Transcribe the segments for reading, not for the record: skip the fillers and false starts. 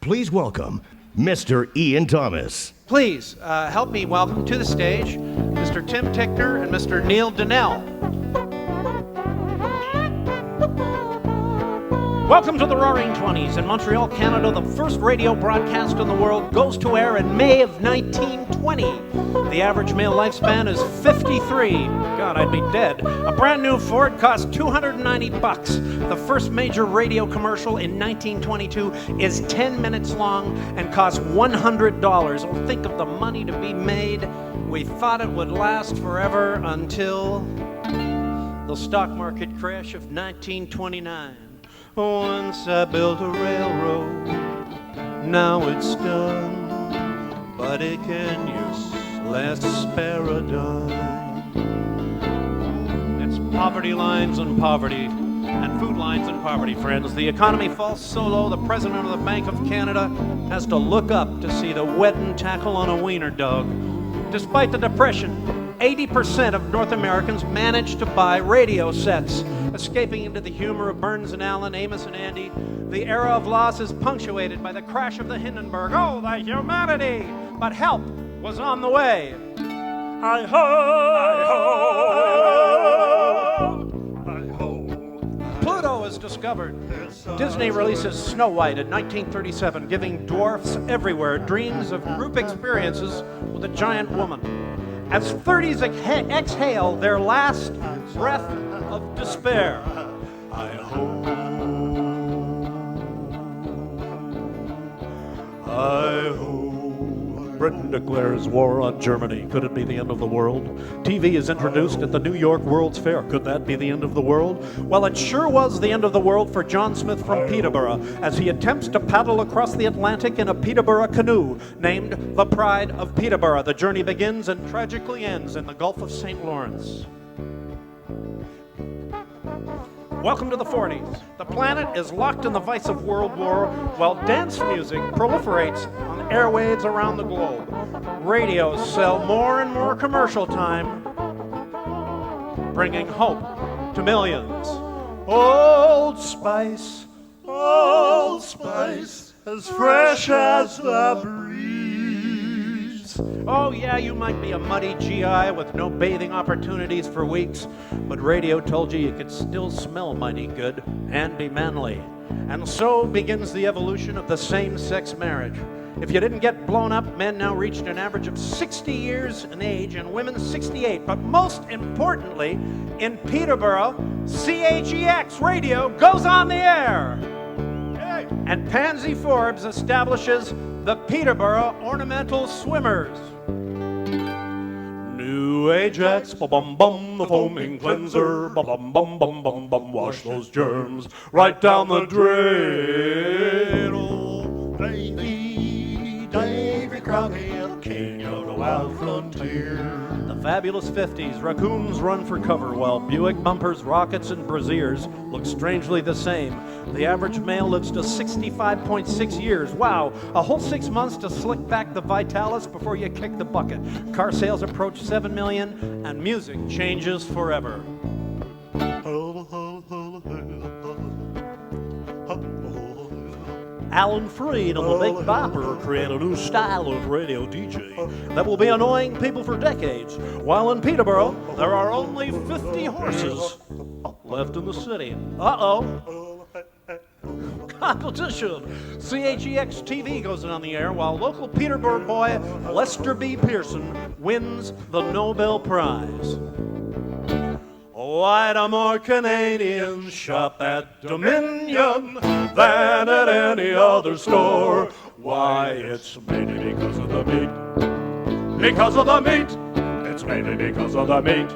Please welcome Mr. Ian Thomas. Please help me welcome to the stage Mr. Tim Tickner and Mr. Neil Donnell. Welcome to the Roaring Twenties. In Montreal, Canada, the first radio broadcast in the world goes to air in May of 1920. The average male lifespan is 53. God, I'd be dead. A brand new Ford costs $290. The first major radio commercial in 1922 is 10 minutes long and costs $100. Well, think of the money to be made. We thought it would last forever until the stock market crash of 1929. Once I built a railroad, now it's done, but it can useless spare a dime. It's poverty lines and poverty, and food lines and poverty, friends. The economy falls so low, the president of the Bank of Canada has to look up to see the wedding tackle on a wiener dog. Despite the depression, 80% of North Americans managed to buy radio sets. Escaping into the humor of Burns and Allen, Amos and Andy, the era of loss is punctuated by the crash of the Hindenburg. Oh, the humanity! But help was on the way. Hi-ho! Hi-ho! Pluto is discovered. Disney releases Snow White in 1937, giving dwarfs everywhere dreams of group experiences with a giant woman. As 30s exhale their last breath of despair. Hi-ho. Hi-ho. Britain declares war on Germany. Could it be the end of the world? TV is introduced at the New York World's Fair. Could that be the end of the world? Well, it sure was the end of the world for John Smith from Peterborough as he attempts to paddle across the Atlantic in a Peterborough canoe named the Pride of Peterborough. The journey begins and tragically ends in the Gulf of St. Lawrence. Welcome to the 40s. The planet is locked in the vice of World War while dance music proliferates on airwaves around the globe. Radios sell more and more commercial time, bringing hope to millions. Old Spice, as fresh as the breeze. Oh yeah, you might be a muddy GI with no bathing opportunities for weeks, but radio told you could still smell mighty good and be manly. And so begins the evolution of the same-sex marriage. If you didn't get blown up, men now reached an average of 60 years in age and women 68. But most importantly, in Peterborough, CHEX radio goes on the air. And Pansy Forbes establishes the Peterborough Ornamental Swimmers. New Ajax, ba-bum-bum, the foaming cleanser, ba-bum-bum-bum-bum-bum, wash those germs right down the drain. Oh, Davy Crockett, king of the wild frontier. The fabulous 50s, raccoons run for cover while Buick bumpers, rockets, and brassiers look strangely the same. The average male lives to 65.6 years. Wow, a whole 6 months to slick back the Vitalis before you kick the bucket. Car sales approach 7 million, and music changes forever. Alan Freed and the Big Bopper create a new style of radio DJ that will be annoying people for decades. While in Peterborough, there are only 50 horses left in the city. Uh-oh. Competition. CHEX TV goes on the air while local Peterborough boy Lester B. Pearson wins the Nobel Prize. Why do more Canadians shop at Dominion than at any other store? Why, it's mainly because of the meat. Because of the meat. It's mainly because of the meat.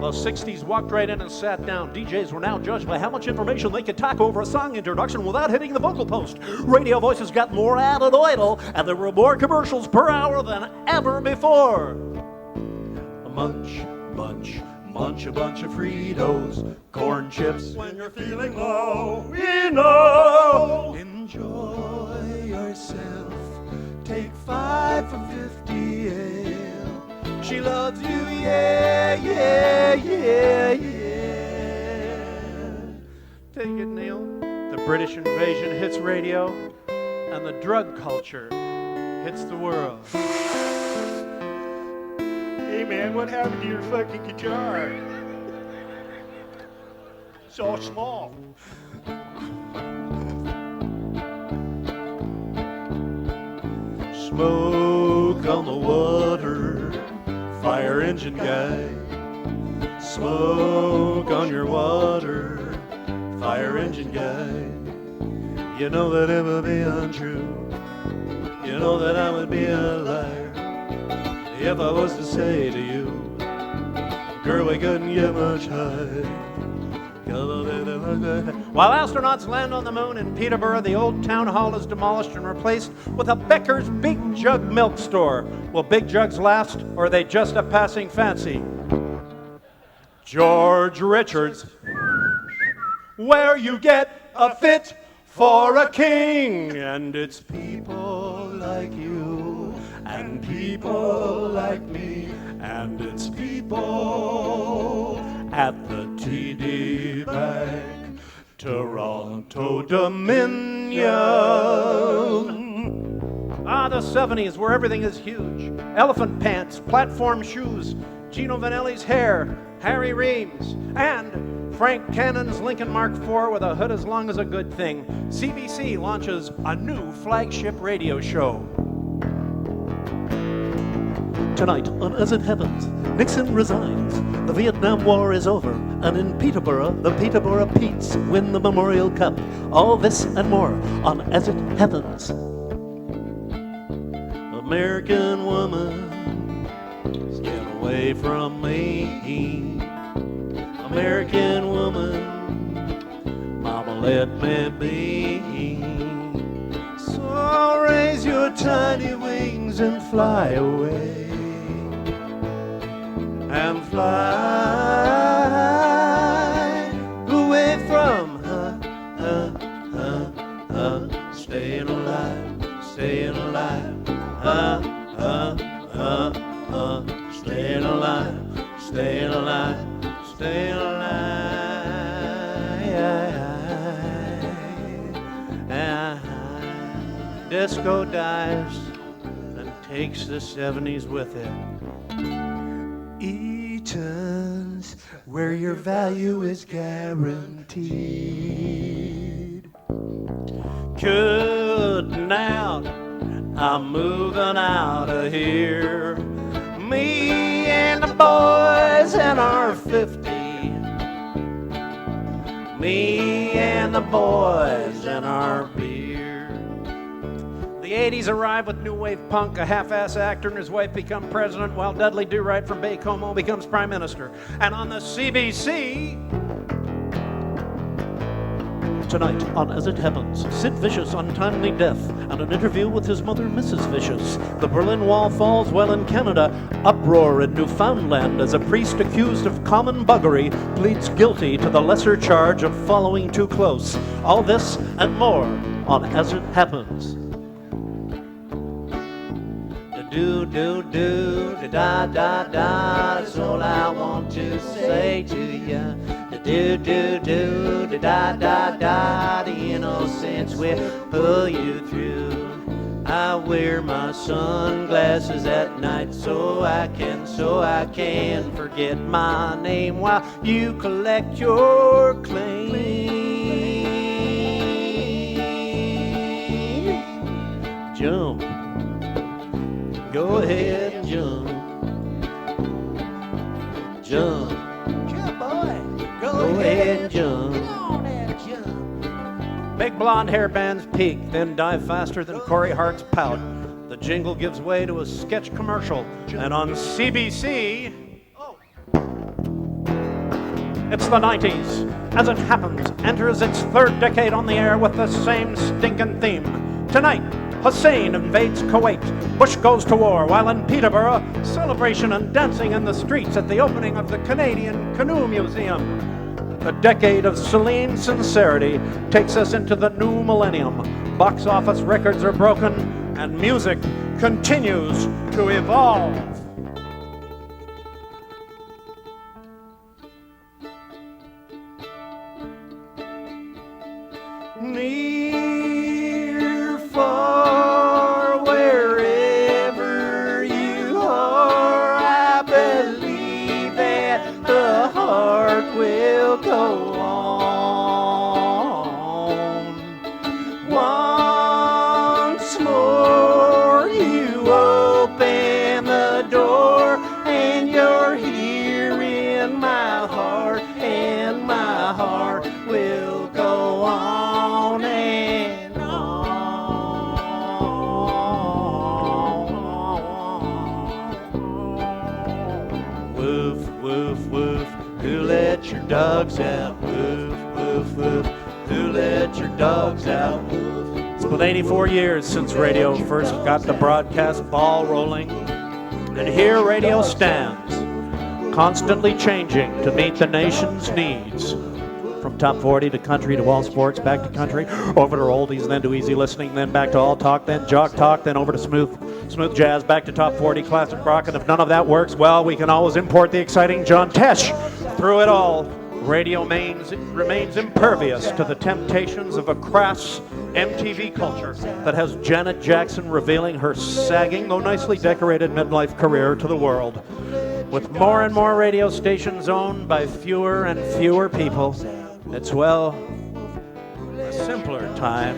The 60s walked right in and sat down. DJs were now judged by how much information they could talk over a song introduction without hitting the vocal post. Radio voices got more added oil, and there were more commercials per hour than ever before. Munch, a bunch of Fritos, corn chips when you're feeling low. We know. Enjoy yourself. Take 5 for 50 ale. She loves you, yeah, yeah, yeah, yeah. Take it, Neil. The British invasion hits radio, and the drug culture hits the world. Hey man, what happened to your fucking guitar? So small. Smoke on the water, fire engine guy. Smoke on your water, fire engine guy. You know that it would be untrue. You know that I would be a liar if I was to say to you, girl, we couldn't get much higher. While astronauts land on the moon in Peterborough, the old town hall is demolished and replaced with a Becker's Big Jug milk store. Will big jugs last, or are they just a passing fancy? George Richards, where you get a fit for a king. And it's people like you, and people like me, and it's people at the TD Bank, Toronto Dominion. Ah, the 70s, where everything is huge. Elephant pants, platform shoes, Gino Vanelli's hair, Harry Reams, and Frank Cannon's Lincoln Mark IV with a hood as long as a good thing. CBC launches a new flagship radio show. Tonight on As It Happens, Nixon resigns, the Vietnam War is over, and in Peterborough, the Peterborough Petes win the Memorial Cup. All this and more on As It Happens. American woman, get away from me. American woman, mama let me be. So raise your tiny wings and fly away. And fly away from staying alive, staying alive, staying alive, staying alive, staying alive. Disco dies and takes the 70s with it. Eaton's, where your value is guaranteed. Cutting out, I'm moving out of here. Me and the boys in our 50. Me and the boys in our beer. The 80s arrive with new wave punk, a half-ass actor and his wife become president, while Dudley Do-Right from Bay Como becomes prime minister. And on the CBC... Tonight on As It Happens, Sid Vicious' untimely death and an interview with his mother, Mrs. Vicious. The Berlin Wall falls while in Canada, uproar in Newfoundland as a priest accused of common buggery pleads guilty to the lesser charge of following too close. All this and more on As It Happens. Do, do, do, da, da, da, that's all I want to say to ya. Do, do, do, da, da, da, the innocence will pull you through. I wear my sunglasses at night so I can forget my name while you collect your claim. Jump. Go ahead and jump. Jump. Jump, boy. Go ahead and jump. Come on and jump. Big blonde hair bands peak, then dive faster than Corey Hart's pout. The jingle gives way to a sketch commercial. And on CBC... It's the 90s. As It Happens, enters its third decade on the air with the same stinking theme. Tonight, Hussein invades Kuwait. Bush goes to war, while in Peterborough, celebration and dancing in the streets at the opening of the Canadian Canoe Museum. The decade of Celine sincerity takes us into the new millennium. Box office records are broken, and music continues to evolve. dogs out? Woof, woof, woof. Who let your dogs out? It's been 84 years since radio first got the broadcast ball rolling. And here radio stands, constantly changing to meet the nation's needs. From top 40 to country to all sports, back to country, over to oldies, then to easy listening, then back to all talk, then jock talk, then over to smooth jazz, back to top 40, classic rock. And if none of that works, well, we can always import the exciting John Tesh. Through it all, radio remains impervious to the temptations of a crass MTV culture that has Janet Jackson revealing her sagging, though nicely decorated midlife career to the world. With more and more radio stations owned by fewer and fewer people, it's, well, a simpler time.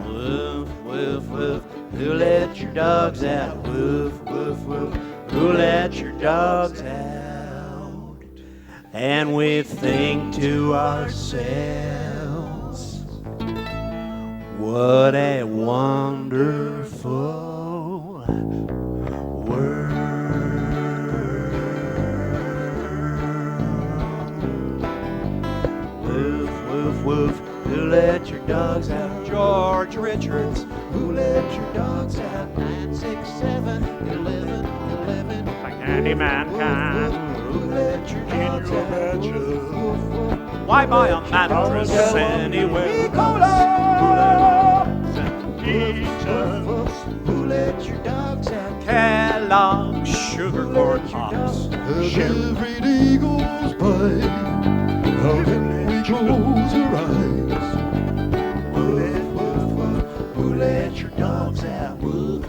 Woof, woof, woof. Who let your dogs out? Woof, woof, woof. Who let your dogs out? And we think to ourselves, what a wonderful world. Woof, woof, woof. Who let your dogs out? George Richards. Who let your dogs out? 967 11 11. Candyman can. Who let your dogs out? Why buy a mattress anywhere? Who let your dogs out? Kellogg's sugar corn pops. Every day goes by, how can we close our eyes? Woof, woof, woof. Who let your dogs out? Woof,